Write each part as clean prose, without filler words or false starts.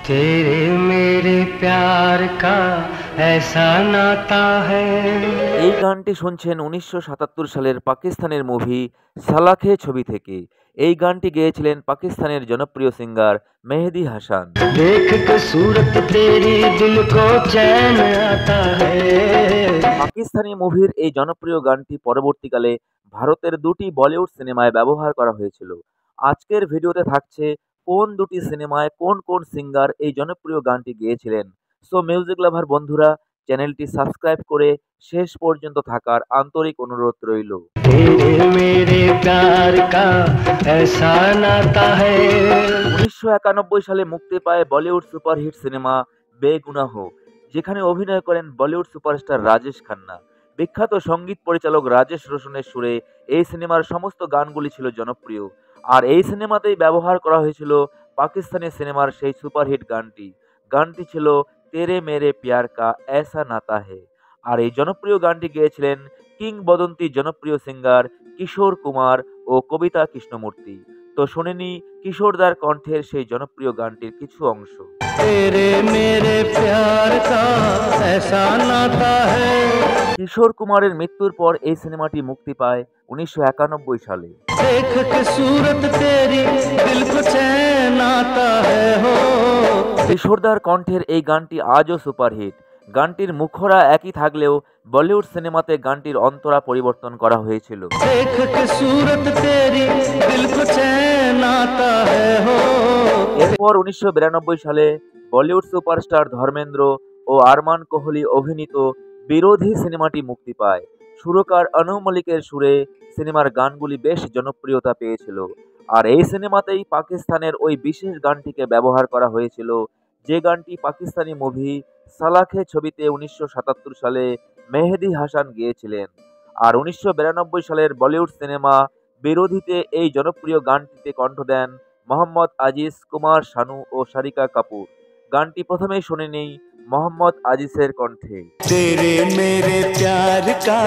तेरे मेरे प्यार का ऐसा नाता है। এই গানটি শুনছেন ১৯৭৭ সালের পাকিস্তানের মুভি সালাখে ছবি থেকে। এই গানটি গেয়েছিলেন পাকিস্তানের জনপ্রিয় সিঙ্গার মেহেদী হাসান। देख के सूरत तेरी दिल को चैन आता है। পাকিস্তানি মুভির এই জনপ্রিয় গানটি পরবর্তীকালে ভারতের দুটি বলিউড সিনেমায় ব্যবহার করা হয়েছিল। আজকের ভিডিওতে থাকছে কোন দুটি সিনেমায় কোন কোন সিঙ্গার এই জনপ্রিয় গানটি গেয়েছিলেন। সো মিউজিক লাভার বন্ধুরা, চ্যানেলটি সাবস্ক্রাইব করে শেষ পর্যন্ত থাকার আন্তরিক অনুরোধ রইল। तेरे मेरे प्यार का ऐसा नाता है। ১৯৯১ সালে মুক্তি পায় বলিউড সুপারহিট সিনেমা বেগুনাহ, যেখানে অভিনয় করেন বলিউড সুপারস্টার রাজেশ খান্না। বিখ্যাত সঙ্গীত পরিচালক রাজেশ রোশনের সুরে এই সিনেমার সমস্ত গানগুলি ছিল জনপ্রিয়। আর এই সিনেমাতেই ব্যবহার করা হয়েছিল পাকিস্তানি সিনেমার সেই সুপারহিট গানটি। গানটি ছিল তেরে মেরে প্যার কা ऐसा নাতা হে। আর এই জনপ্রিয় গানটি গেয়েছিলেন কিংবদন্তি জনপ্রিয় সিঙ্গার কিশোর কুমার ও কবিতা কৃষ্ণমূর্তি। তো শুনেনি কিশোরদার কণ্ঠের সেই জনপ্রিয় গানটির কিছু অংশ। तेरे मेरे प्यार का ऐसा नाता है। কিশোর কুমারের মৃত্যুর পর এই সিনেমাটি মুক্তি পায় ১৯৯১ সালে। देख के सूरत तेरी दिल को चैन आता है हो। কিশোরদার কণ্ঠের এই গানটি আজও সুপারহিট। গানটির মুখরা একই থাকলেও বলিউড সিনেমাতে গানটির অন্তরা পরিবর্তন করা হয়েছিল। देख के सूरत तेरी दिल को चैन आता है हो। এরপর ১৯৯২ সালে বলিউড সুপারস্টার ধর্মেন্দ্র ও আরমান কোহলি অভিনীত বিরোধী সিনেমাটি মুক্তি পায়। সুরকার অনু মল্লিকের সুরে সিনেমার গানগুলি বেশ জনপ্রিয়তা পেয়েছিল। আর এই সিনেমাতেই পাকিস্তানের ওই বিশেষ গানটিকে ব্যবহার করা হয়েছিল, যে গানটি পাকিস্তানি মুভি সালাখে ছবিতে ১৯৭৭ সালে মেহেদী হাসান গেয়েছিলেন। আর ১৯৯২ সালের বলিউড সিনেমা বিরোধীতে এই জনপ্রিয় গানটিতে কণ্ঠ দেন মোহাম্মদ আজিজ, কুমার শানু ও সারিকা কাপুর। গানটি প্রথমেই শুনে নেই মোহাম্মদ আজিজের কণ্ঠে। तेरे मेरे प्यार का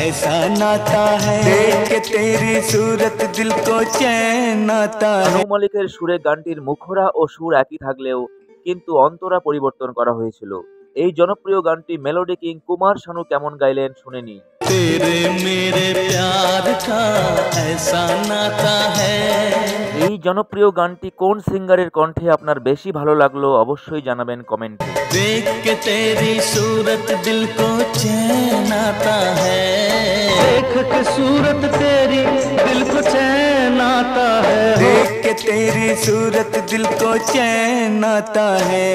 ऐसा नाता है। देख के तेरी सूरत दिल को चैन आता है। অনু মল্লিকের সুরে গানটির মুখরা ও সুর একই থাকলেও কিন্তু অন্তরা পরিবর্তন করা হয়েছিল। এই জনপ্রিয় গানটি মেলোডি কিং কুমার শানু কেমন গাইলেন শুনে নিন। तेरे मेरे प्यार का ऐसा नाता है। এই জনপ্রিয় গানটি কোন সিঙ্গারের কণ্ঠে আপনার বেশি ভালো লাগলো অবশ্যই জানাবেন কমেন্টে। देख के तेरी सूरत दिल को चैन आता है। देख के सूरत तेरी दिल को चैन आता है। देख के तेरी सूरत दिल को चैन आता है।